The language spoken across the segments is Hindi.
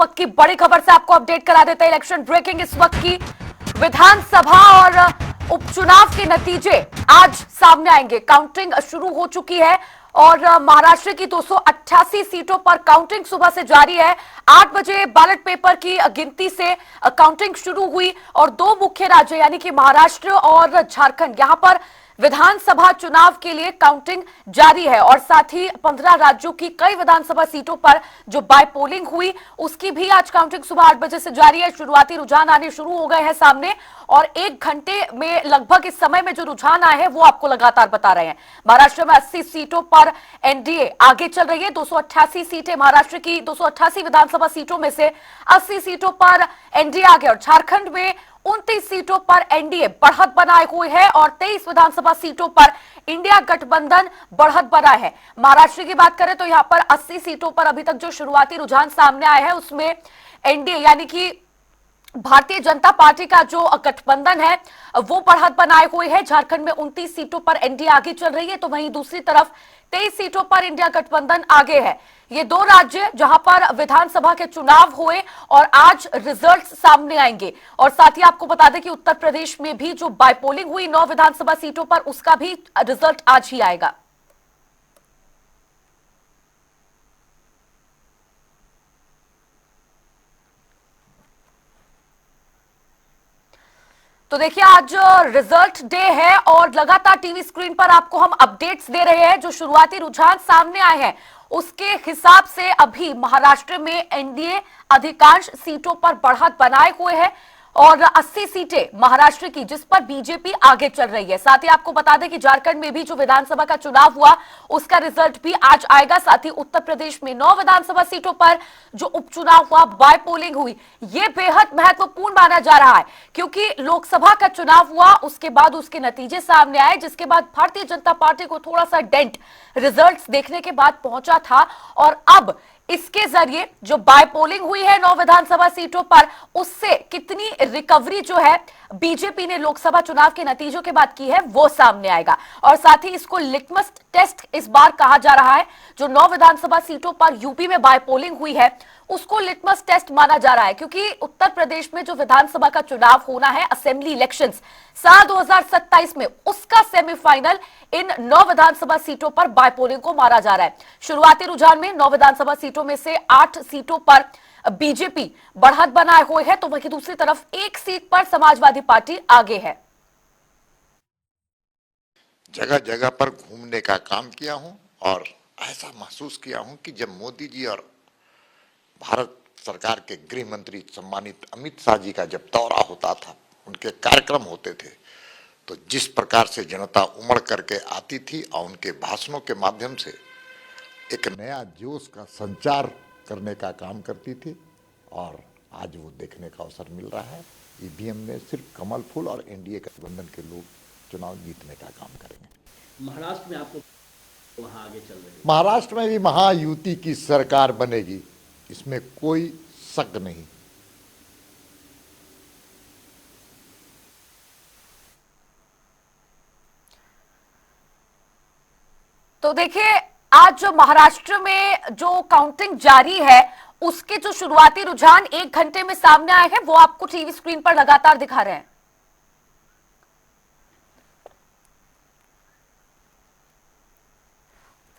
वक्त की बड़ी खबर से आपको अपडेट करा देते हैं। इलेक्शन ब्रेकिंग इस वक्त की। विधानसभा और उपचुनाव के नतीजे आज सामने आएंगे। काउंटिंग शुरू हो चुकी है और महाराष्ट्र की 288 सीटों पर काउंटिंग सुबह से जारी है। 8 बजे बैलेट पेपर की गिनती से काउंटिंग शुरू हुई और दो मुख्य राज्य यानी कि महाराष्ट्र और झारखंड, यहां पर विधानसभा चुनाव के लिए काउंटिंग जारी है और साथ ही 15 राज्यों की कई विधानसभा सीटों पर जो बाय पोलिंग हुई उसकी भी आज काउंटिंग सुबह 8 बजे से जारी है। शुरुआती रुझान आने शुरू हो गए हैं सामने और 1 घंटे में लगभग इस समय में जो रुझान आए हैं वो आपको लगातार बता रहे हैं। महाराष्ट्र में 80 सीटों पर एनडीए आगे चल रही है। 288 सीटें महाराष्ट्र की 288 विधानसभा सीटों में से 80 सीटों पर एनडीए आगे और झारखंड में 29 सीटों पर एनडीए बढ़त बनाए हुए है और 23 विधानसभा सीटों पर इंडिया गठबंधन बढ़त बना है। महाराष्ट्र की बात करें तो यहां पर 80 सीटों पर अभी तक जो शुरुआती रुझान सामने आए हैं उसमें एनडीए यानी कि भारतीय जनता पार्टी का जो गठबंधन है वो बढ़त बनाए हुए है। झारखंड में 29 सीटों पर एनडीए आगे चल रही है तो वहीं दूसरी तरफ 23 सीटों पर इंडिया गठबंधन आगे है। ये दो राज्य जहां पर विधानसभा के चुनाव हुए और आज रिजल्ट्स सामने आएंगे और साथ ही आपको बता दें कि उत्तर प्रदेश में भी जो बाय पोलिंग हुई 9 विधानसभा सीटों पर उसका भी रिजल्ट आज ही आएगा। तो देखिए आज रिजल्ट डे है और लगातार टीवी स्क्रीन पर आपको हम अपडेट्स दे रहे हैं। जो शुरुआती रुझान सामने आए हैं उसके हिसाब से अभी महाराष्ट्र में एनडीए अधिकांश सीटों पर बढ़त बनाए हुए है और 80 सीटें महाराष्ट्र की जिस पर बीजेपी आगे चल रही है। साथ ही आपको बता दें कि झारखंड में भी जो विधानसभा का चुनाव हुआ उसका रिजल्ट भी आज आएगा। साथ ही उत्तर प्रदेश में 9 विधानसभा सीटों पर जो उपचुनाव हुआ, बाय पोलिंग हुई, ये बेहद महत्वपूर्ण माना जा रहा है क्योंकि लोकसभा का चुनाव हुआ उसके बाद उसके नतीजे सामने आए जिसके बाद भारतीय जनता पार्टी को थोड़ा सा डेंट रिजल्ट्स देखने के बाद पहुंचा था और अब इसके जरिए जो बाय पोलिंग हुई है 9 विधानसभा सीटों पर उससे कितनी रिकवरी जो है बीजेपी ने लोकसभा चुनाव के नतीजों के बाद की है वो सामने आएगा और साथ ही इसको लिटमस टेस्ट इस बार कहा जा रहा है। जो 9 विधानसभा सीटों पर यूपी में बाय पोलिंग हुई है उसको लिटमस टेस्ट माना जा रहा है क्योंकि उत्तर प्रदेश में जो विधानसभा का चुनाव होना है असेंबली इलेक्शंस साल 2027 में उसका सेमीफाइनल इन 9 विधानसभा सीटों पर बाय पोलिंग को माना जा रहा है। शुरुआती रुझान में 9 विधानसभा सीटों में से 8 सीटों पर बीजेपी बढ़त बनाए हुए है तो वहीं दूसरी तरफ 1 सीट पर समाजवादी पार्टी आगे है। जगह जगह पर घूमने का काम किया हूं और ऐसा महसूस किया हूं कि जब मोदी जी और भारत सरकार के गृह मंत्री सम्मानित अमित शाह जी का जब दौरा होता था, उनके कार्यक्रम होते थे, तो जिस प्रकार से जनता उमड़ करके आती थी और उनके भाषणों के माध्यम से एक नया जोश का संचार करने का काम करती थी और आज वो देखने का अवसर मिल रहा है। ईवीएम में सिर्फ कमल फूल और एनडीए गठबंधन के लोग चुनाव जीतने का काम करेंगे। महाराष्ट्र में आपको वहां आगे चल रही है, महाराष्ट्र में भी महायुति की सरकार बनेगी, इसमें कोई शक नहीं। तो देखिए आज जो महाराष्ट्र में जो काउंटिंग जारी है उसके जो शुरुआती रुझान 1 घंटे में सामने आए हैं वो आपको टीवी स्क्रीन पर लगातार दिखा रहे हैं।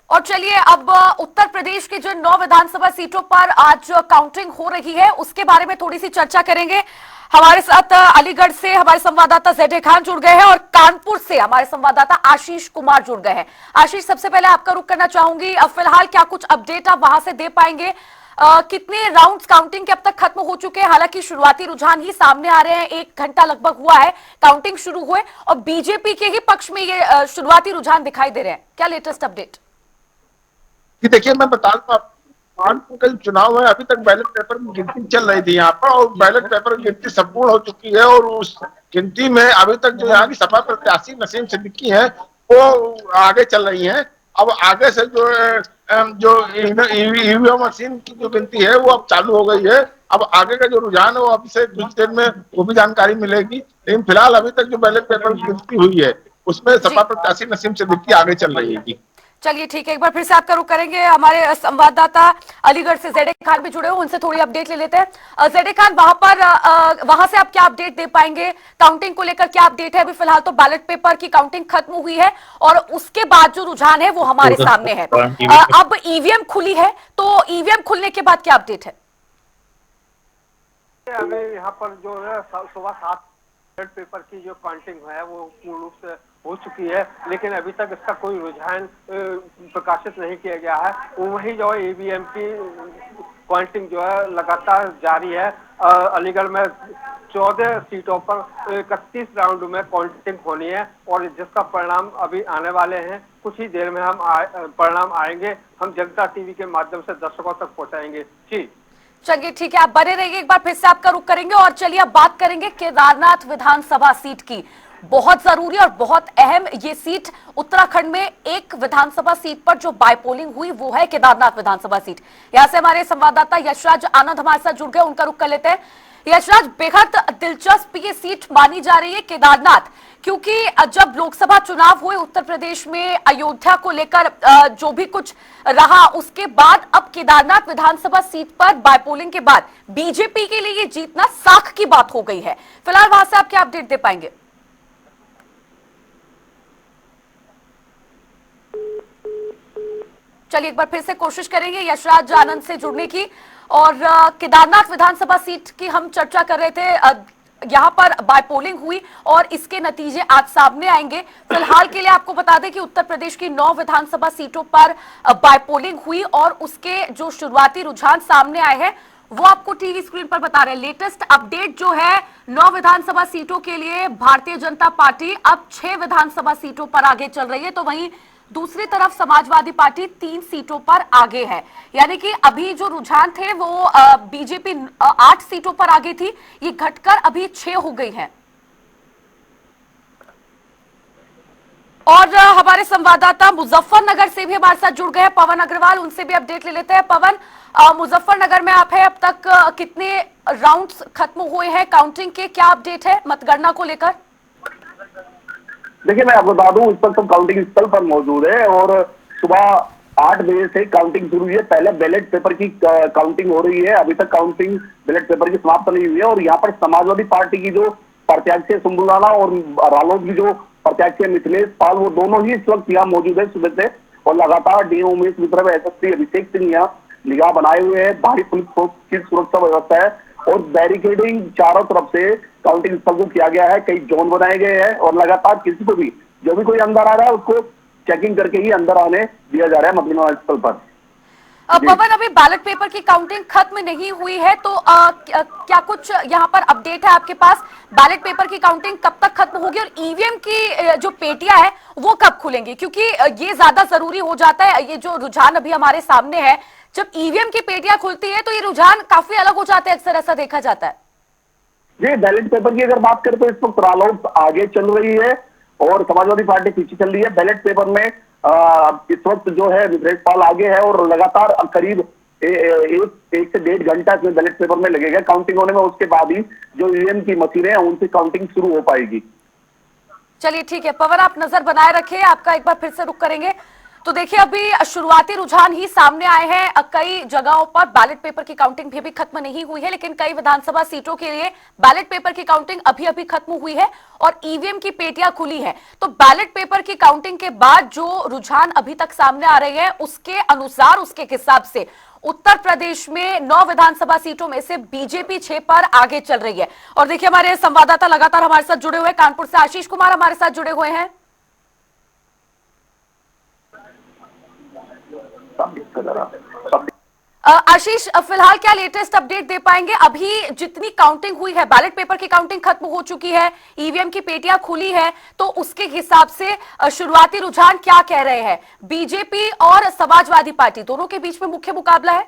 और चलिए अब उत्तर प्रदेश की जो 9 विधानसभा सीटों पर आज काउंटिंग हो रही है उसके बारे में थोड़ी सी चर्चा करेंगे। हमारे साथ अलीगढ़ से हमारे संवाददाता जेडे खान जुड़ गए हैं और कानपुर से हमारे संवाददाता आशीष कुमार जुड़ गए हैं। आशीष, सबसे पहले आपका रुख करना चाहूंगी, फिलहाल क्या कुछ अपडेट आप वहां से दे पाएंगे? कितने राउंड्स काउंटिंग के अब तक खत्म हो चुके हैं? हालांकि शुरुआती रुझान ही सामने आ रहे हैं, 1 घंटा लगभग हुआ है काउंटिंग शुरू हुए और बीजेपी के ही पक्ष में ये शुरुआती रुझान दिखाई दे रहे हैं। क्या लेटेस्ट अपडेट? देखिए, मैं बता दूं आपको, कल चुनाव है, अभी तक बैलेट पेपर की गिनती चल रही थी यहाँ पर और बैलेट पेपर की गिनती संपूर्ण हो चुकी है और उस गिनती में अभी तक जो यहाँ की सपा प्रत्याशी नसीम सिद्दीकी है वो आगे चल रही हैं। अब आगे से जो ईवीएम मशीन की जो गिनती है वो अब चालू हो गई है। अब आगे का जो रुझान है वो अभी से कुछ देर में वो भी जानकारी मिलेगी, लेकिन फिलहाल अभी तक जो बैलेट पेपर की गिनती हुई है उसमें सपा प्रत्याशी नसीम सिद्दीकी आगे चल रही है। चलिए ठीक है, एक बार फिर से आपका रुख करेंगे। हमारे संवाददाता अलीगढ़ से जेडे खान भी जुड़े हो, उनसे थोड़ी अपडेट ले लेते हैं। जेडे खान, वहां से आप क्या अपडेट दे पाएंगे? काउंटिंग को लेकर क्या अपडेट है? अभी फिलहाल तो बैलेट पेपर की काउंटिंग खत्म हुई है और उसके बाद जो रुझान है वो हमारे सामने है। अब ईवीएम खुली है, तो ईवीएम खुलने के बाद क्या अपडेट है? अभी यहाँ पर जो है सुबह 7 बैलेट पेपर की जो काउंटिंग है वो पूर्ण रूप से हो चुकी है, लेकिन अभी तक इसका कोई रुझान प्रकाशित नहीं किया गया है। वही जो है ईवीएम की काउंटिंग जो है लगातार जारी है। अलीगढ़ में 14 सीटों पर 31 राउंड में काउंटिंग होनी है और जिसका परिणाम अभी आने वाले हैं। कुछ ही देर में हम परिणाम आएंगे, हम जनता टीवी के माध्यम से दर्शकों तक पहुंचाएंगे। जी चलिए ठीक है, आप बने रहिए। एक बार फिर से आपका रुख करेंगे और चलिए अब बात करेंगे केदारनाथ विधानसभा सीट की। बहुत जरूरी और बहुत अहम ये सीट, उत्तराखंड में एक विधानसभा सीट पर जो बायपोलिंग हुई वो है केदारनाथ विधानसभा सीट। यहां से हमारे संवाददाता यशराज आनंद हमारे साथ जुड़ गए, उनका रुख कर लेते हैं। यशराज, बेहद दिलचस्प ये सीट मानी जा रही है केदारनाथ, क्योंकि जब लोकसभा चुनाव हुए उत्तर प्रदेश में अयोध्या को लेकर जो भी कुछ रहा, उसके बाद अब केदारनाथ विधानसभा सीट पर बायपोलिंग के बाद बीजेपी के लिए ये जीतना साख की बात हो गई है। फिलहाल वहां से आप क्या अपडेट दे पाएंगे? चलिए एक बार फिर से कोशिश करेंगे यशराज आनंद से जुड़ने की। और केदारनाथ विधानसभा सीट की हम चर्चा कर रहे थे, यहां पर बायपोलिंग हुई और इसके नतीजे आज सामने आएंगे। फिलहाल के लिए आपको बता दें कि उत्तर प्रदेश की 9 विधानसभा सीटों पर बायपोलिंग हुई और उसके जो शुरुआती रुझान सामने आए हैं वो आपको टीवी स्क्रीन पर बता रहे हैं। लेटेस्ट अपडेट जो है, 9 विधानसभा सीटों के लिए भारतीय जनता पार्टी अब 6 विधानसभा सीटों पर आगे चल रही है, तो वहीं दूसरी तरफ समाजवादी पार्टी 3 सीटों पर आगे है। यानी कि अभी जो रुझान थे वो बीजेपी 8 सीटों पर आगे थी, ये घटकर अभी 6 हो गई है। और हमारे संवाददाता मुजफ्फरनगर से भी हमारे साथ जुड़ गए हैं पवन अग्रवाल, उनसे भी अपडेट ले लेते हैं। पवन, मुजफ्फरनगर में आप है, अब तक कितने राउंड्स खत्म हुए हैं काउंटिंग के, क्या अपडेट है मतगणना को लेकर? देखिए, मैं आपको बता दूं, इस वक्त तो काउंटिंग स्थल पर मौजूद है और सुबह 8 बजे से काउंटिंग शुरू हुई है। पहले बैलेट पेपर की काउंटिंग हो रही है, अभी तक काउंटिंग बैलेट पेपर की समाप्त नहीं हुई है। और यहाँ पर समाजवादी पार्टी की जो प्रत्याशी शंभू राणा और रालोद की जो प्रत्याशी मिथिलेश पाल, वो दोनों ही इस वक्त यहाँ मौजूद है सुबह से। और लगातार डीएम उमेश मिश्रा, एसएसपी अभिषेक सिंह यहाँ निगाह बनाए हुए हैं। भारी पुलिस फोर्स की सुरक्षा व्यवस्था है और बैरिकेडिंग चारों तरफ से काउंटिंग स्थल को किया गया है। कई जोन बनाए गए हैं और लगातार किसी को भी, जो भी कोई अंदर आ रहा है उसको चेकिंग करके ही अंदर आने दिया जा रहा है मतगणना स्थल पर। पवन, अभी बैलेट पेपर की काउंटिंग खत्म नहीं हुई है, तो क्या कुछ यहाँ पर अपडेट है आपके पास? बैलेट पेपर की काउंटिंग कब तक खत्म होगी और ईवीएम की जो पेटियां है वो कब खुलेंगी? क्योंकि ये ज्यादा जरूरी हो जाता है। ये जो रुझान अभी हमारे सामने है, जब ईवीएम की पेटियां खुलती है तो ये रुझान काफी अलग हो जाते हैं, अक्सर ऐसा देखा जाता है। जी, बैलेट पेपर की अगर बात करें तो इस वक्त रालोद आगे चल रही है और समाजवादी पार्टी पीछे चल रही है। बैलेट पेपर में इस वक्त जो है मिथिलेश पाल आगे है और लगातार करीब 1 से 1.5 घंटा इसमें बैलेट पेपर में लगेगा काउंटिंग होने में। उसके बाद ही जो ईवीएम की मशीनें हैं उनसे काउंटिंग शुरू हो पाएगी। चलिए ठीक है पवन, आप नजर बनाए रखिए, आपका एक बार फिर से रुख करेंगे। तो देखिए, अभी शुरुआती रुझान ही सामने आए हैं। कई जगहों पर बैलेट पेपर की काउंटिंग भी अभी खत्म नहीं हुई है, लेकिन कई विधानसभा सीटों के लिए बैलेट पेपर की काउंटिंग अभी अभी खत्म हुई है और ईवीएम की पेटियां खुली है। तो बैलेट पेपर की काउंटिंग के बाद जो रुझान अभी तक सामने आ रहे हैं उसके अनुसार, उसके हिसाब से उत्तर प्रदेश में 9 विधानसभा सीटों में से बीजेपी 6 पर आगे चल रही है। और देखिए, हमारे संवाददाता लगातार हमारे साथ जुड़े हुए, कानपुर से आशीष कुमार हमारे साथ जुड़े हुए हैं। आशीष, फिलहाल क्या लेटेस्ट अपडेट दे पाएंगे? अभी जितनी काउंटिंग हुई है, बैलेट पेपर की काउंटिंग खत्म हो चुकी है, ईवीएम की पेटियां खुली है, तो उसके हिसाब से शुरुआती रुझान क्या कह रहे हैं? बीजेपी और समाजवादी पार्टी दोनों के बीच में मुख्य मुकाबला है।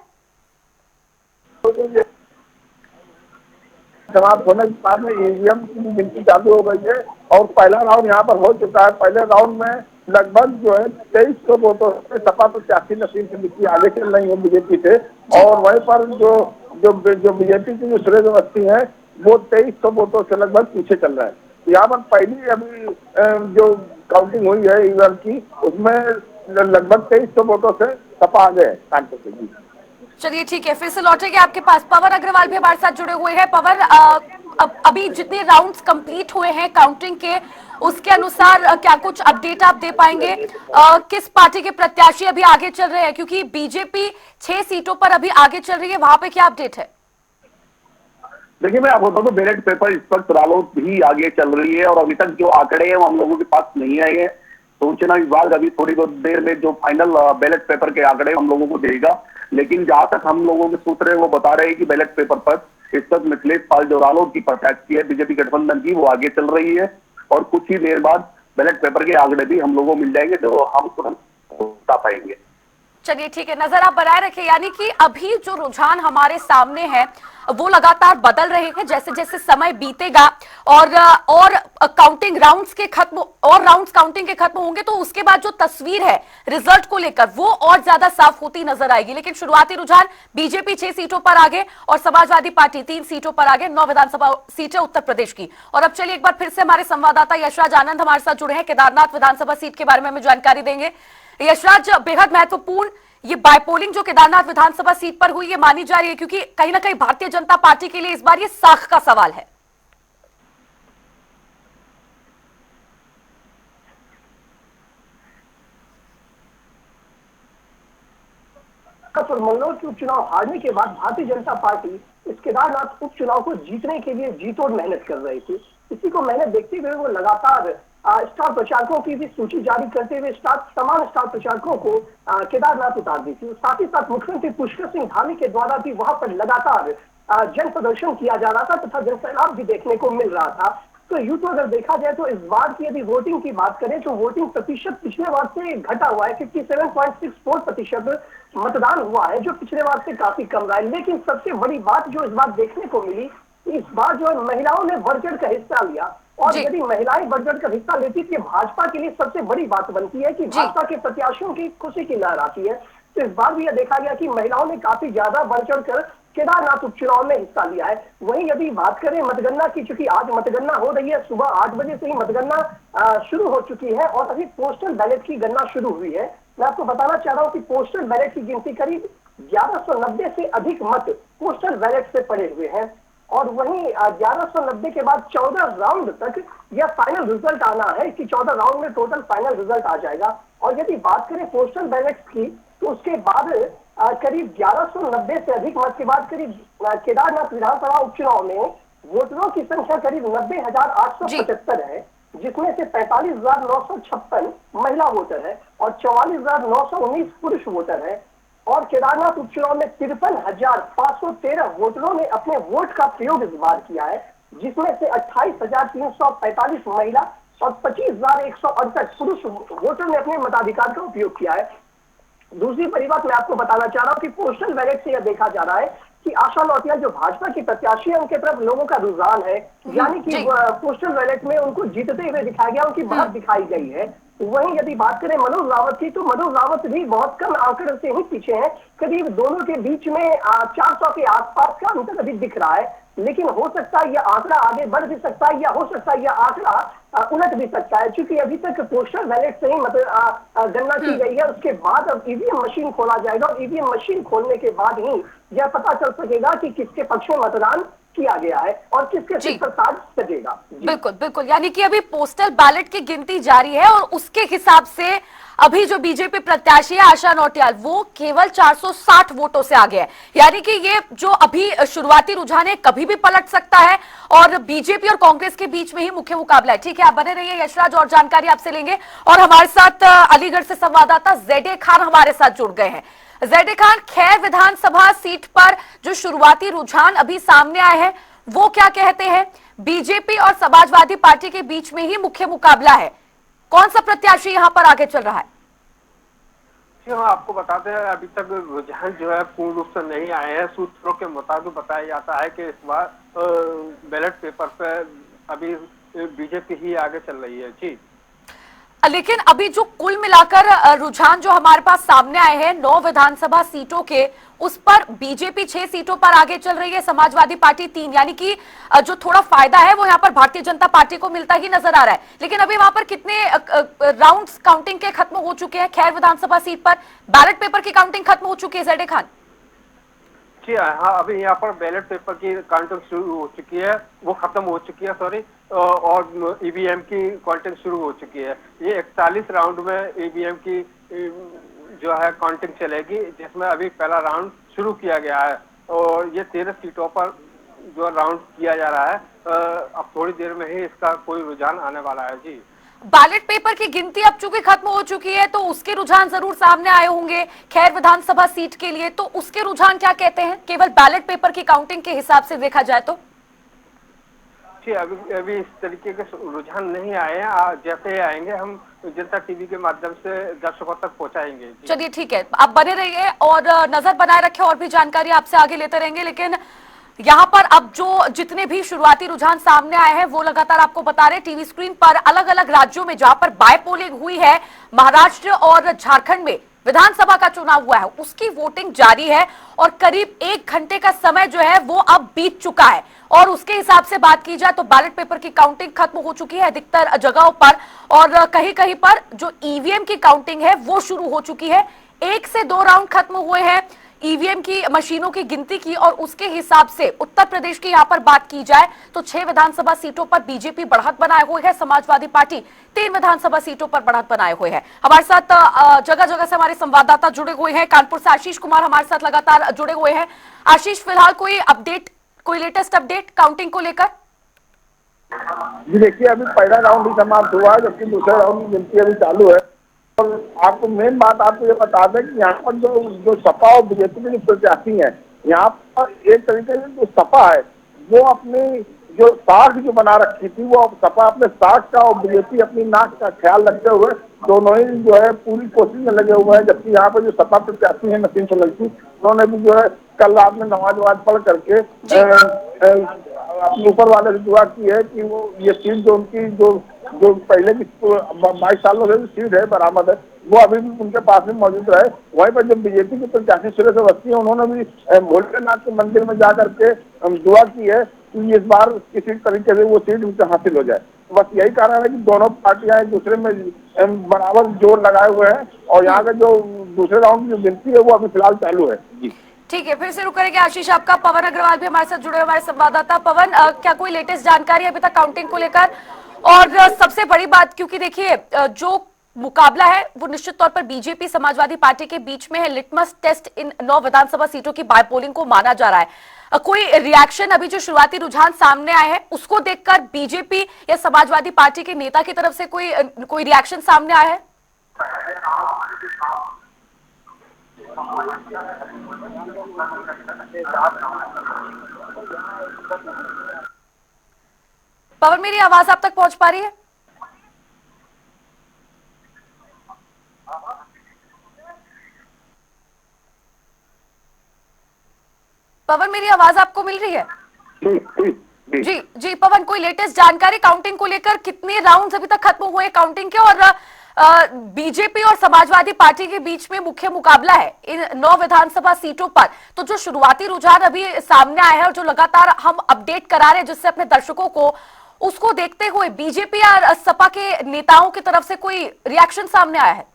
समाप्त होने के बाद में ईवीएम की गिनती चालू हो गई है और पहला राउंड यहाँ पर हो चुका है। पहले राउंड में लगभग जो है 2300 वोटों से सपा प्रत्याशी नसीम सिद्दीकी आगे चल रही है बीजेपी से। और वहीं पर जो बीजेपी की जो सुरेश अवस्थी है वो 2300 वोटों से लगभग पीछे चल रहा है। यहाँ पर पहली अभी जो काउंटिंग हुई है ईवीएम की, उसमें लगभग 2300 वोटों से सपा आगे है कानपुर से। जी चलिए ठीक है, फिर से लौटेंगे आपके पास। पवन अग्रवाल भी हमारे साथ जुड़े हुए हैं। पवन, अभी जितने राउंड्स कंप्लीट हुए हैं काउंटिंग के, उसके अनुसार क्या कुछ अपडेट आप दे पाएंगे? किस पार्टी के प्रत्याशी अभी आगे चल रहे हैं? क्योंकि बीजेपी 6 सीटों पर अभी आगे चल रही है, वहां पे क्या अपडेट है? देखिए, मैं आपको बताऊं तो बैलेट पेपर इस वक्त रालोद भी आगे चल रही है और अभी तक जो आंकड़े हैं वो हम लोगों के पास नहीं आए हैं। सूचना विभाग अभी थोड़ी बहुत देर में जो फाइनल बैलेट पेपर के आंकड़े हम लोगों को देगा, लेकिन जहां तक हम लोगों के सूत्र है वो बता रहे हैं कि बैलेट पेपर पर इस वक्त मिथिलेश पाल जो रालोद की प्रत्याशी है बीजेपी गठबंधन की, वो आगे चल रही है और कुछ ही देर बाद बैलेट पेपर के आंकड़े भी हम लोगों को मिल जाएंगे जो हम तुरंत बता पाएंगे। चलिए ठीक है, नजर आप बनाए रखें। यानी कि अभी जो रुझान हमारे सामने है वो लगातार बदल रहे हैं जैसे जैसे समय बीतेगा, और काउंटिंग राउंड्स के खत्म, और राउंड्स काउंटिंग के खत्म होंगे तो उसके बाद जो तस्वीर है रिजल्ट को लेकर वो और ज्यादा साफ होती नजर आएगी। लेकिन शुरुआती रुझान बीजेपी 6 सीटों पर आगे और समाजवादी पार्टी 3 सीटों पर आगे, 9 विधानसभा सीटें उत्तर प्रदेश की। और अब चलिए एक बार फिर से हमारे संवाददाता यशराज आनंद हमारे साथ जुड़े हैं, केदारनाथ विधानसभा सीट के बारे में हमें जानकारी देंगे। यशराज, बेहद महत्वपूर्ण ये बायपोलिंग जो केदारनाथ विधानसभा सीट पर हुई, ये मानी जा रही है क्योंकि कहीं ना कहीं भारतीय जनता पार्टी के लिए इस बार ये साख का सवाल है। मंगलौर के उपचुनाव हारने के बाद भारतीय जनता पार्टी इस केदारनाथ उपचुनाव को जीतने के लिए जीतोड़ मेहनत कर रही थी। इसी को मेहनत देखते हुए वो लगातार स्टार प्रचारकों की भी सूची जारी करते हुए तमाम स्टार प्रचारकों को केदारनाथ उतार दी थी। साथ ही साथ मुख्यमंत्री पुष्कर सिंह धामी के द्वारा भी वहां पर लगातार जन प्रदर्शन किया जा रहा था तथा जनसैलाब भी देखने को मिल रहा था। तो यूं तो अगर देखा जाए तो इस बार की यदि वोटिंग की बात करें तो वोटिंग प्रतिशत पिछले बार से घटा हुआ है। 57.64% मतदान हुआ है, जो पिछले बार से काफी कम रहा है। लेकिन सबसे बड़ी बात जो इस बार देखने को मिली, इस बार जो महिलाओं ने बढ़ चढ़ कर हिस्सा लिया, और यदि महिलाएं बढ़ चढ़ कर हिस्सा लेती तो भाजपा के लिए सबसे बड़ी बात बनती है कि भाजपा के प्रत्याशियों की खुशी की लहर आती है। तो इस बार भी यह देखा गया कि महिलाओं ने काफी ज्यादा बढ़ चढ़ कर केदारनाथ उपचुनाव में हिस्सा लिया है। वहीं यदि बात करें मतगणना की, चूंकि आज मतगणना हो रही है, सुबह 8 बजे से ही मतगणना शुरू हो चुकी है और अभी पोस्टल बैलेट की गणना शुरू हुई है। मैं आपको बताना चाह रहा हूँ कि पोस्टल बैलेट की गिनती करीब 1190 से अधिक मत पोस्टल बैलेट से पड़े हुए हैं और वहीं 1190 के बाद 14 राउंड तक यह फाइनल रिजल्ट आना है कि 14 राउंड में टोटल फाइनल रिजल्ट आ जाएगा। और यदि बात करें पोस्टल बैलेट की तो उसके बाद करीब 1190 से अधिक मत के बाद करीब केदारनाथ विधानसभा उपचुनाव में वोटरों की संख्या करीब 90,875 है, जिसमें से 45,956 महिला वोटर है और 44,919 पुरुष वोटर है। और केदारनाथ उपचुनाव में 53,513 वोटरों ने अपने वोट का प्रयोग इस बार किया है, जिसमें से 28,345 महिला और 25,168 पुरुष वोटर ने अपने मताधिकार का उपयोग किया है। दूसरी बड़ी बात मैं आपको बताना चाह रहा हूं कि पोस्टल बैलेट से यह देखा जा रहा है कि आशा लौटिया जो भाजपा की प्रत्याशी है उनके तरफ लोगों का रुझान है, यानी कि पोस्टल बैलेट में उनको जीतते हुए दिखाया गया, उनकी बढ़त दिखाई गई है। वहीं यदि बात करें मनोज रावत की, तो मनोज रावत भी बहुत कम आंकड़े से ही पीछे हैं। करीब दोनों के बीच में 400 के आसपास का अंतर अभी दिख रहा है, लेकिन हो सकता है यह आंकड़ा आगे बढ़ भी सकता है या हो सकता है यह आंकड़ा उलट भी सकता है, क्योंकि अभी तक पोस्टल बैलेट से ही गणना की गई है। उसके बाद अब ईवीएम मशीन खोला जाएगा और ईवीएम मशीन खोलने के बाद ही यह पता चल सकेगा कि किसके पक्ष में मतदान किया गया है और किसके सिर पर ताज सजेगा। बिल्कुल बिल्कुल, यानी कि अभी पोस्टल बैलेट की गिनती जारी है और उसके हिसाब से अभी जो बीजेपी प्रत्याशी है आशा नौटियाल, वो केवल 460 वोटों से आगे है। यानी कि ये जो अभी शुरुआती रुझान है कभी भी पलट सकता है और बीजेपी और कांग्रेस के बीच में ही मुख्य मुकाबला है। ठीक है, आप बने रहिए यशराज, और जानकारी आपसे लेंगे। और हमारे साथ अलीगढ़ से संवाददाता जेडे खान हमारे साथ जुड़ गए हैं। जेडे खान, खैर विधानसभा सीट पर जो शुरुआती रुझान अभी सामने आए हैं वो क्या कहते हैं? बीजेपी और समाजवादी पार्टी के बीच में ही मुख्य मुकाबला है, कौन सा प्रत्याशी यहां पर आगे चल रहा है? जी हाँ, आपको बताते हैं अभी तक रुझान जो है पूर्ण रूप से नहीं आए हैं। सूत्रों के मुताबिक बताया जाता है कि इस बार बैलेट पेपर पे अभी बीजेपी ही आगे चल रही है। जी लेकिन अभी जो कुल मिलाकर रुझान जो हमारे पास सामने आए हैं 9 विधानसभा सीटों के, उस पर बीजेपी 6 सीटों पर आगे चल रही है, समाजवादी पार्टी 3, यानी कि जो थोड़ा फायदा है वो यहाँ पर भारतीय जनता पार्टी को मिलता ही नजर आ रहा है। लेकिन अभी वहां पर कितने राउंड्स काउंटिंग के खत्म हो चुके हैं? खैर विधानसभा सीट पर बैलेट पेपर की काउंटिंग खत्म हो चुकी है ज़ैडे खान। जी हाँ, अभी यहाँ पर बैलेट पेपर की काउंटिंग शुरू हो चुकी है, वो खत्म हो चुकी है सॉरी, और ईवीएम की काउंटिंग शुरू हो चुकी है। ये 41 राउंड में ईवीएम की जो है काउंटिंग चलेगी, जिसमें अभी पहला राउंड शुरू किया गया है और ये 13 सीटों पर जो राउंड किया जा रहा है। अब थोड़ी देर में ही इसका कोई रुझान आने वाला है। जी, बैलेट पेपर की गिनती अब चूंकि खत्म हो चुकी है तो उसके रुझान जरूर सामने आए होंगे खैर विधानसभा सीट के लिए, तो उसके रुझान क्या कहते हैं केवल बैलेट पेपर की काउंटिंग के हिसाब से देखा जाए तो? जी, अभी इस तरीके के रुझान नहीं आए हैं, जैसे आएंगे हम जनता टीवी के माध्यम से दर्शकों तक पहुंचाएंगे। चलिए ठीक है, आप बने रहिए और नजर बनाए रखें, और भी जानकारी आपसे आगे लेते रहेंगे। लेकिन यहाँ पर अब जो जितने भी शुरुआती रुझान सामने आए हैं वो लगातार आपको बता रहे टीवी स्क्रीन पर, अलग अलग राज्यों में जहां पर बाय पोलिंग हुई है, महाराष्ट्र और झारखंड में विधानसभा का चुनाव हुआ है, उसकी वोटिंग जारी है और करीब 1 घंटे का समय जो है वो अब बीत चुका है। और उसके हिसाब से बात की जाए तो बैलेट पेपर की काउंटिंग खत्म हो चुकी है अधिकतर जगहों पर, और कहीं कहीं पर जो ईवीएम की काउंटिंग है वो शुरू हो चुकी है। 1 से 2 राउंड खत्म हुए हैं ईवीएम की मशीनों की गिनती की, और उसके हिसाब से उत्तर प्रदेश की यहां पर बात की जाए तो 6 विधानसभा सीटों पर बीजेपी बढ़त बनाए हुए है, समाजवादी पार्टी 3 विधानसभा सीटों पर बढ़त बनाए हुए है। हमारे साथ जगह जगह से हमारे संवाददाता जुड़े हुए हैं। कानपुर से आशीष कुमार हमारे साथ लगातार जुड़े हुए हैं। आशीष, फिलहाल कोई अपडेट, कोई लेटेस्ट अपडेट काउंटिंग को लेकर? जी देखिए, अभी पहला राउंड ही समाप्त हुआ है, जबकि दूसरे राउंड की गिनती अभी चालू है। और आपको मेन बात आपको ये बता दें कि यहाँ पर जो सपा और बीजेपी के जो प्रत्याशी हैं, यहाँ पर एक तरीके से जो सपा है वो अपनी जो साख जो बना रखी थी, वो सपा अपने साख का और बीजेपी अपनी नाक का ख्याल रखते हुए दोनों ही जो है पूरी कोशिश में लगे हुए हैं। जबकि यहाँ पर जो सपा प्रत्याशी है नसीम सोलंकी, उन्होंने भी जो है कल रात में नमाज पढ़ करके अपने ऊपर वाले से दुआ की है कि वो ये सीट जो उनकी जो पहले की 22 सालों से सीट है बरामद है, वो अभी भी उनके पास में मौजूद रहे। वहीं पर जब बीजेपी के प्रत्याशी सुरेश अवस्थी है, उन्होंने भी भोलेनाथ के मंदिर में जाकर के दुआ की है कि इस बार किसी तरीके से वो सीट उनसे हासिल हो जाए। तो बस यही कारण है कि दोनों पार्टियां एक दूसरे में बराबर जोर लगाए हुए हैं, और यहाँ का जो दूसरे राउंड की जो गिनती है वो अभी फिलहाल चालू है। जी ठीक है, फिर से रुक करेंगे आशीष आपका। पवन अग्रवाल भी हमारे साथ जुड़े हुए, हमारे संवाददाता। पवन, क्या कोई लेटेस्ट जानकारी अभी तक काउंटिंग को लेकर? और सबसे बड़ी बात, क्योंकि देखिए जो मुकाबला है वो निश्चित तौर पर बीजेपी समाजवादी पार्टी के बीच में है, लिटमस टेस्ट इन 9 विधानसभा सीटों की बाय पोलिंग को माना जा रहा है। कोई रिएक्शन अभी जो शुरुआती रुझान सामने आए हैं उसको देखकर बीजेपी या समाजवादी पार्टी के नेता की तरफ से कोई रिएक्शन सामने आया है? पवन, मेरी आवाज आप तक पहुंच पा रही है? पवन, मेरी आवाज आपको मिल रही है? जी जी पवन, कोई लेटेस्ट जानकारी काउंटिंग को लेकर? कितने राउंड्स अभी तक खत्म हुए काउंटिंग के, और बीजेपी और समाजवादी पार्टी के बीच में मुख्य मुकाबला है इन 9 विधानसभा सीटों पर। तो जो शुरुआती रुझान अभी सामने आए हैं और जो लगातार हम अपडेट करा रहे हैं जिससे अपने दर्शकों को, उसको देखते हुए बीजेपी या सपा के नेताओं की तरफ से कोई रिएक्शन सामने आया है?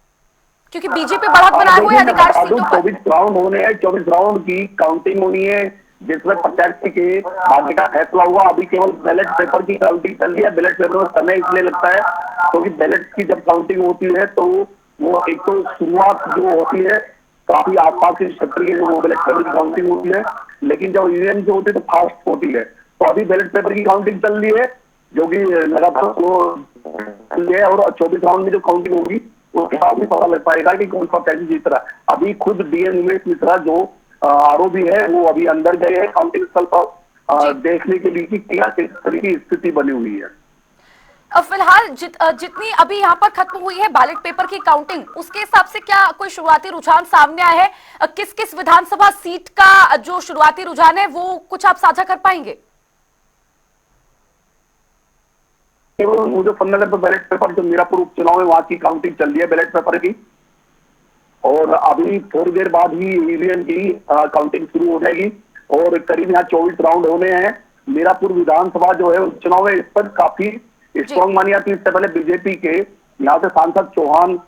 क्योंकि बीजेपी बढ़त बनाए हुए अधिकांश सीटों पर 24 राउंड होने हैं, 24 राउंड की काउंटिंग होनी है, जिसमें प्रत्याशी के भाग्य का फैसला हुआ। अभी केवल बैलेट पेपर की काउंटिंग चल रही है। बैलेट पेपर में समय इसलिए लगता है क्योंकि बैलेट की जब काउंटिंग होती है तो वो एक तो शुरुआत जो होती है काफी आसपास के क्षेत्र की जो बैलेट पेपर की काउंटिंग होती है, लेकिन जब ईवीएम जो होती है तो फास्ट होती है। तो अभी बैलेट पेपर की काउंटिंग चल रही है जो कि लगातार है, और 24 राउंड में जो काउंटिंग होगी उसके बाद भी पता लग पाएगा कि कौन सा प्रत्याशी जीत रहा है। अभी खुद डीएन उमेश मिश्रा जो आरोपी है वो अभी अंदर गए हैं काउंटिंग स्थल पर देखने के लिए कि क्या किस तरह की स्थिति बनी हुई है। फिलहाल जितनी अभी यहाँ पर खत्म हुई है बैलेट पेपर की काउंटिंग, उसके हिसाब से क्या कोई शुरुआती रुझान सामने आया है? किस किस विधानसभा सीट का जो शुरुआती रुझान है वो कुछ आप साझा कर पाएंगे? केवल मुजफ्फरनगर में बैलेट पेपर, जो मीरापुर उपचुनाव है वहां की काउंटिंग चल रही है बैलेट पेपर की, और अभी थोड़ी देर बाद ही ईवीएम की काउंटिंग शुरू हो जाएगी और करीब यहाँ 24 राउंड होने हैं। मीरापुर विधानसभा जो है उपचुनाव है, इस पर काफी स्ट्रॉन्ग मानी जाती है। इससे पहले बीजेपी के यहाँ से सांसद चौहान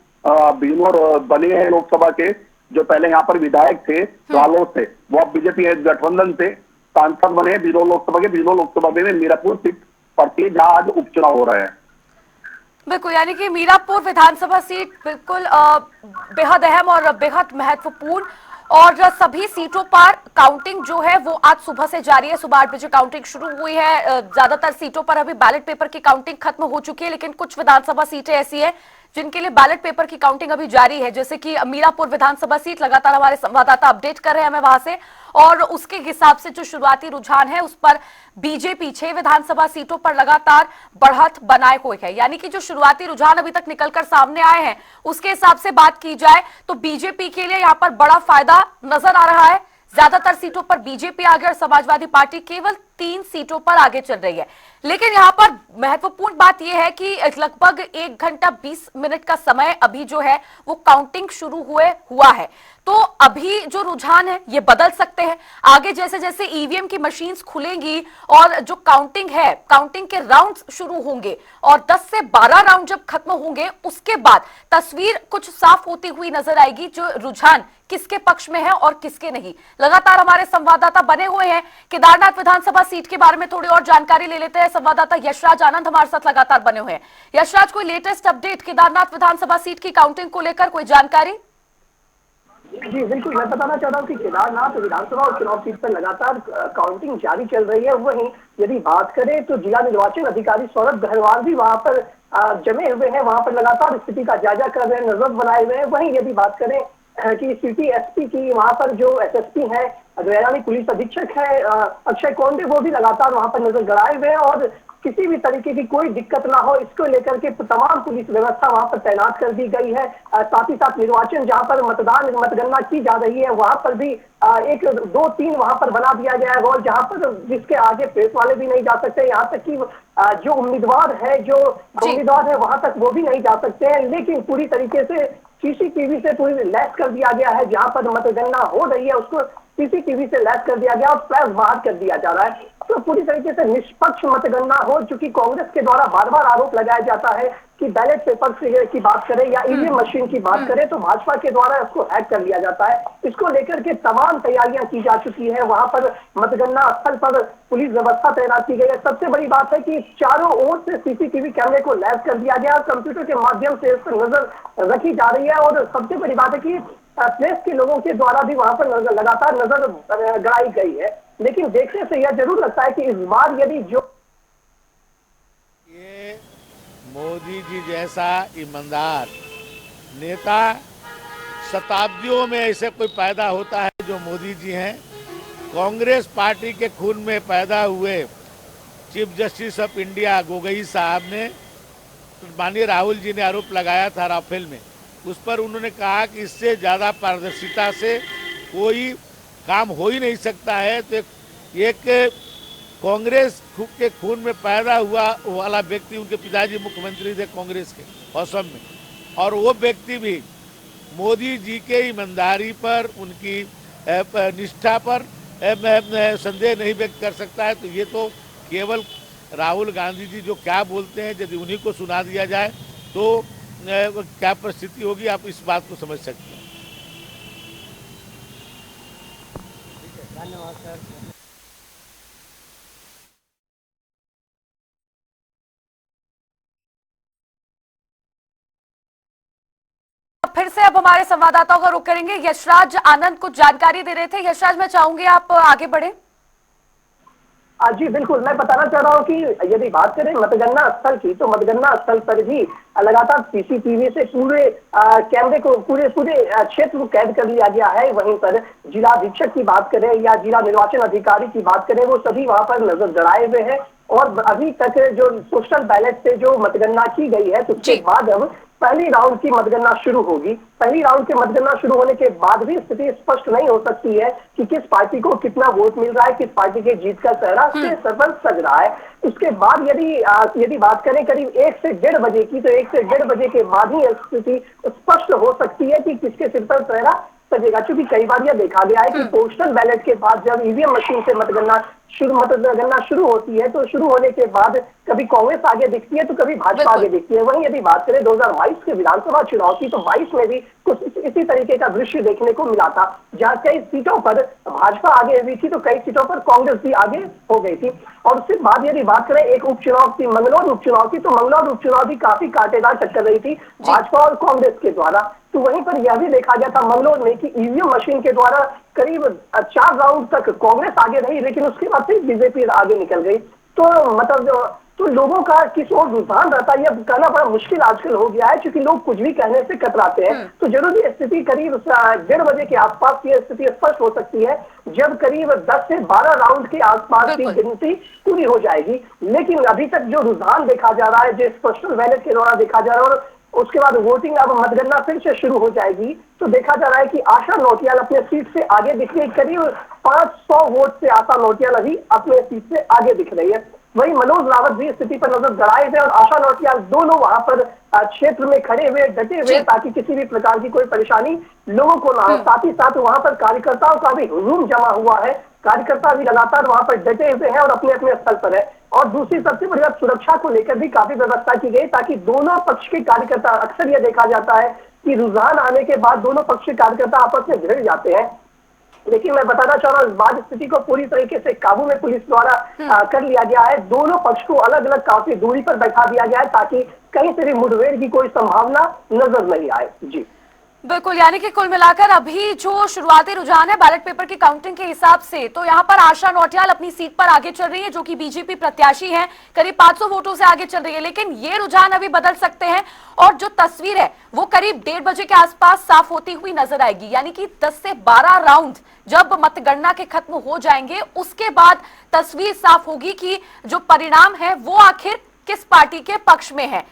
बिजनौर बने हैं लोकसभा के, जो पहले यहाँ पर विधायक थे रालोद से, वो अब बीजेपी गठबंधन से सांसद बने हैं बिजनौर लोकसभा के। बिजनौर लोकसभा में मीरापुर सीट पड़ती है जहाँ आज उपचुनाव हो रहा है। बिल्कुल, यानी कि मीरापुर विधानसभा सीट बिल्कुल बेहद अहम और बेहद महत्वपूर्ण, और सभी सीटों पर काउंटिंग जो है वो आज सुबह से जारी है। सुबह 8 बजे काउंटिंग शुरू हुई है। ज्यादातर सीटों पर अभी बैलेट पेपर की काउंटिंग खत्म हो चुकी है, लेकिन कुछ विधानसभा सीटें ऐसी है जिनके लिए बैलेट पेपर की काउंटिंग अभी जारी है, जैसे कि मीरापुर विधानसभा सीट। लगातार हमारे संवाददाता अपडेट कर रहे हैं हमें वहां से, और उसके हिसाब से जो शुरुआती रुझान है उस पर बीजेपी 6 विधानसभा सीटों पर लगातार बढ़त बनाए हुए है। यानी कि जो शुरुआती रुझान अभी तक निकलकर सामने आए हैं उसके हिसाब से बात की जाए तो बीजेपी के लिए यहां पर बड़ा फायदा नजर आ रहा है। ज्यादातर सीटों पर बीजेपी आगे और समाजवादी पार्टी केवल 3 सीटों पर आगे चल रही है। लेकिन यहां पर महत्वपूर्ण बात यह है कि लगभग 1 घंटा 20 मिनट का समय अभी जो है वो काउंटिंग शुरू हुआ है, तो अभी जो रुझान है ये बदल सकते हैं। आगे जैसे जैसे ईवीएम की मशीन्स खुलेंगी और जो काउंटिंग है, काउंटिंग के राउंड्स शुरू होंगे और 10 से 12 राउंड जब खत्म होंगे उसके बाद तस्वीर कुछ साफ होती हुई नजर आएगी, जो रुझान किसके पक्ष में है और किसके नहीं। लगातार हमारे संवाददाता बने हुए हैं। केदारनाथ विधानसभा सीट के बारे में थोड़ी और जानकारी ले लेते हैं। संवाददाता यशराज आनंद हमारे साथ लगातार बने हुए हैं। यशराज, कोई लेटेस्ट अपडेट केदारनाथ विधानसभा सीट की काउंटिंग को लेकर, कोई जानकारी? जी बिल्कुल, मैं बताना चाह रहा हूँ कि केदारनाथ विधानसभा और चुनाव सीट पर लगातार काउंटिंग जारी चल रही है। वहीं यदि बात करें तो जिला निर्वाचन अधिकारी सौरभ गहरवाल भी वहां पर जमे हुए हैं, वहां पर लगातार स्थिति का जायजा कर रहे हैं, नजर बनाए हुए हैं। वहीं यदि बात करें कि सिटी एसपी की, वहां पर जो एसएसपी है, यानी पुलिस अधीक्षक है अक्षय कोंडे, वो भी लगातार वहां पर नजर गड़ाए हुए हैं और किसी भी तरीके की कोई दिक्कत ना हो इसको लेकर के तमाम पुलिस व्यवस्था वहां पर तैनात कर दी गई है। साथ ही साथ निर्वाचन जहां पर मतगणना की जा रही है वहां पर भी 1, 2, 3 वहां पर बना दिया गया है और जहां पर जिसके आगे प्रेस वाले भी नहीं जा सकते, यहाँ तक कि जो उम्मीदवार है वहां तक वो भी नहीं जा सकते हैं। लेकिन पूरी तरीके से सीसीटीवी से पूरी लैस कर दिया गया है, जहां पर मतगणना हो रही है उसको सीसीटीवी से लैस कर दिया गया और फ्लैश बाहर कर दिया जा रहा है, तो पूरी तरीके से निष्पक्ष मतगणना हो। चूंकि कांग्रेस के द्वारा बार बार आरोप लगाया जाता है कि बैलेट पेपर की बात करें या ईवीएम मशीन की बात करें तो भाजपा के द्वारा इसको हैक कर लिया जाता है। इसको लेकर के तमाम तैयारियां की जा चुकी है। वहां पर मतगणना स्थल पर पुलिस व्यवस्था तैनात की गई है। सबसे बड़ी बात है कि चारों ओर से सीसीटीवी कैमरे को लैस कर दिया गया और कंप्यूटर के माध्यम से इस पर नजर रखी जा रही है। और सबसे बड़ी बात है कि प्रेस के लोगों के द्वारा भी वहां पर लगातार नजर गड़ाई गई है। लेकिन देखने से यह जरूर लगता है कि इस बार यदि जो ये मोदी जी जैसा ईमानदार नेता शताब्दियों में ऐसे कोई पैदा होता है जो मोदी जी हैं। कांग्रेस पार्टी के खून में पैदा हुए chief justice of India Gogoi साहब ने, माननीय राहुल जी ने आरोप लगाया था राफेल में, उस पर उन्होंने कहा कि इससे ज़्यादा पारदर्शिता से कोई काम हो ही नहीं सकता है। तो एक कांग्रेस के खून में पैदा हुआ वाला व्यक्ति, उनके पिताजी मुख्यमंत्री थे कांग्रेस के असम में, और वो व्यक्ति भी मोदी जी के ईमानदारी पर, उनकी निष्ठा पर संदेह नहीं व्यक्त कर सकता है। तो ये तो केवल राहुल गांधी जी जो क्या बोलते हैं यदि उन्हीं को सुना दिया जाए तो क्या परिस्थिति होगी, आप इस बात को समझ सकते हैं। धन्यवाद सर। फिर से अब हमारे संवाददाताओं का रुख करेंगे। यशराज आनंद कुछ जानकारी दे रहे थे। यशराज, मैं चाहूंगी आप आगे बढ़े। जी बिल्कुल, मैं बताना चाह रहा हूँ कि यदि बात करें मतगणना स्थल की तो मतगणना स्थल पर भी लगातार सीसीटीवी से पूरे कैमरे को पूरे क्षेत्र को कैद कर लिया गया है। वहीं पर जिला अधीक्षक की बात करें या जिला निर्वाचन अधिकारी की बात करें, वो सभी वहां पर नजर गड़ाए हुए हैं। और अभी तक जो पोस्टल बैलेट से जो मतगणना की गई है तो उसके बाद अब पहली राउंड की मतगणना शुरू होगी। पहली राउंड की मतगणना शुरू होने के बाद भी स्थिति स्पष्ट नहीं हो सकती है कि किस पार्टी को कितना वोट मिल रहा है, किस पार्टी के जीत का चेहरा सर पर सज रहा है। उसके बाद यदि बात करें करीब 1 से 1.5 बजे की, तो 1 से 1.5 बजे के बाद ही स्थिति स्पष्ट हो सकती है कि किसके सिर पर चेहरा सजेगा। क्योंकि कई बार यह देखा गया है कि पोस्टल बैलेट के बाद जब ईवीएम मशीन से मतगणना शुरू होती है, तो शुरू होने के बाद कभी कांग्रेस आगे दिखती है तो कभी भाजपा आगे दिखती है। वहीं यदि बात करें 2022 के विधानसभा चुनाव की, तो 22 में भी कुछ इसी तरीके का दृश्य देखने को मिला था, जहां कई सीटों पर भाजपा आगे हुई थी तो कई सीटों पर कांग्रेस भी आगे हो गई थी। और उसके बाद यदि बात करें एक उपचुनाव की, मंगलौर उपचुनाव की, तो मंगलौर उपचुनाव भी काफी कांटेदार टक्कर रही थी भाजपा और कांग्रेस के द्वारा। तो वहीं पर यह भी देखा गया था मंगलौर में कि ईवीएम मशीन के द्वारा करीब 4 राउंड तक कांग्रेस आगे रही, लेकिन उसके बाद फिर बीजेपी आगे निकल गई। तो मतलब तो लोगों का किस ओर रुझान रहता है, यह कहना बड़ा मुश्किल आजकल हो गया है, क्योंकि लोग कुछ भी कहने से कतराते हैं। तो जरूरी स्थिति करीब 1.5 बजे के आसपास यह स्थिति स्पष्ट हो सकती है, जब करीब 10 से 12 राउंड के आसपास की गिनती पूरी हो जाएगी। लेकिन अभी तक जो रुझान देखा जा रहा है, जो पोस्टल बैलेट के द्वारा देखा जा रहा है, और उसके बाद वोटिंग अब मतगणना फिर से शुरू हो जाएगी, तो देखा जा रहा है कि आशा नौटियाल अपने सीट से आगे दिख रही है। करीब 500 वोट से आशा नौटियाल अभी अपने सीट से आगे दिख रही है। वहीं मनोज रावत भी स्थिति पर नजर गड़ाए हुए और आशा नौटियाल दोनों वहां पर क्षेत्र में खड़े हुए, डटे हुए, ताकि किसी भी प्रकार की कोई परेशानी लोगों को ना हो। साथ ही साथ वहां पर कार्यकर्ताओं का भी हुजूम जमा हुआ है, कार्यकर्ता भी लगातार वहां पर डटे हुए हैं और अपने अपने स्थल पर है। और दूसरी सबसे बड़ी बात, सुरक्षा को लेकर भी काफी व्यवस्था की गई, ताकि दोनों पक्ष के कार्यकर्ता, अक्सर यह देखा जाता है कि रुझान आने के बाद दोनों पक्ष के कार्यकर्ता आपस में भिड़ जाते हैं, लेकिन मैं बताना चाह रहा हूँ इस बार स्थिति को पूरी तरीके से काबू में पुलिस द्वारा कर लिया गया है। दोनों पक्ष को अलग अलग काफी दूरी पर बैठा दिया गया है, ताकि कहीं से भी मुठभेड़ की कोई संभावना नजर नहीं आए। जी बिल्कुल, यानी कि कुल मिलाकर अभी जो शुरुआती रुझान है बैलेट पेपर की काउंटिंग के हिसाब से, तो यहाँ पर आशा नौटियाल अपनी सीट पर आगे चल रही है, जो कि बीजेपी प्रत्याशी हैं, करीब 500 वोटों से आगे चल रही है। लेकिन ये रुझान अभी बदल सकते हैं और जो तस्वीर है वो करीब 1.5 बजे के आसपास साफ होती हुई नजर आएगी। यानी कि 10 से 12 राउंड जब मतगणना के खत्म हो जाएंगे, उसके बाद तस्वीर साफ होगी कि जो परिणाम है वो आखिर किस पार्टी के पक्ष में है।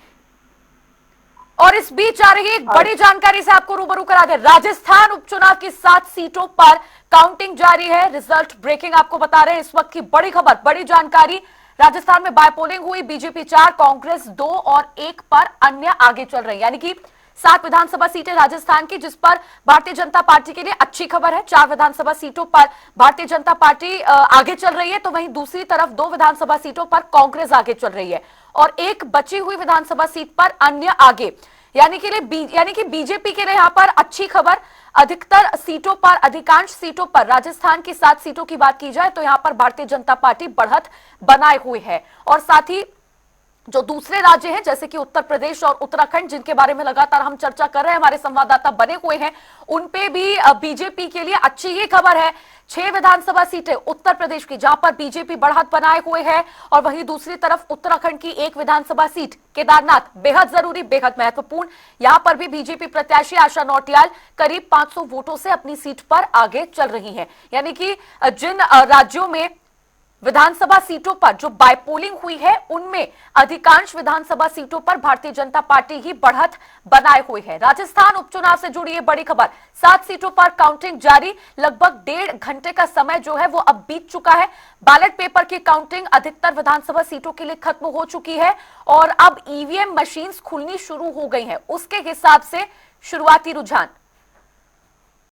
और इस बीच आ रही एक बड़ी जानकारी से आपको रूबरू करा दे, राजस्थान उपचुनाव की 7 सीटों पर काउंटिंग जारी है। रिजल्ट ब्रेकिंग आपको बता रहे हैं, इस वक्त की बड़ी खबर, बड़ी जानकारी। राजस्थान में बायपोलिंग हुई, बीजेपी 4, कांग्रेस 2 और 1 पर अन्य आगे चल रही है। यानी कि 7 विधानसभा सीटें राजस्थान की, जिस पर भारतीय जनता पार्टी के लिए अच्छी खबर है। 4 विधानसभा सीटों पर भारतीय जनता पार्टी आगे चल रही है, तो वहीं दूसरी तरफ 2 विधानसभा सीटों पर कांग्रेस आगे चल रही है और 1 बची हुई विधानसभा सीट पर अन्य आगे। यानी कि बीजेपी के लिए यहां पर अच्छी खबर। अधिकतर सीटों पर, अधिकांश सीटों पर, राजस्थान की 7 सीटों की बात की जाए तो यहां पर भारतीय जनता पार्टी बढ़त बनाए हुई है। और साथ ही जो दूसरे राज्य हैं जैसे कि उत्तर प्रदेश और उत्तराखंड, जिनके बारे में लगातार हम चर्चा कर रहे हैं, हमारे संवाददाता बने हुए हैं, उन पे भी बीजेपी के लिए अच्छी ही खबर है। 6 विधानसभा सीटें उत्तर प्रदेश की, जहां पर बीजेपी बढ़त बनाए हुए है, और वहीं दूसरी तरफ उत्तराखंड की 1 विधानसभा सीट केदारनाथ, बेहद जरूरी, बेहद महत्वपूर्ण। यहां पर भी बीजेपी प्रत्याशी आशा नौटियाल करीब 500 वोटों से अपनी सीट पर आगे चल रही है। यानी कि जिन राज्यों में विधानसभा सीटों पर जो बायपोलिंग हुई है, उनमें अधिकांश विधानसभा सीटों पर भारतीय जनता पार्टी ही बढ़त बनाए हुई है। राजस्थान उपचुनाव से जुड़ी ये बड़ी खबर, 7 सीटों पर काउंटिंग जारी, लगभग 1.5 घंटे का समय जो है वो अब बीत चुका है। बैलेट पेपर की काउंटिंग अधिकतर विधानसभा सीटों के लिए खत्म हो चुकी है और अब ईवीएम मशीन्स खुलनी शुरू हो गई हैं। उसके हिसाब से शुरुआती रुझान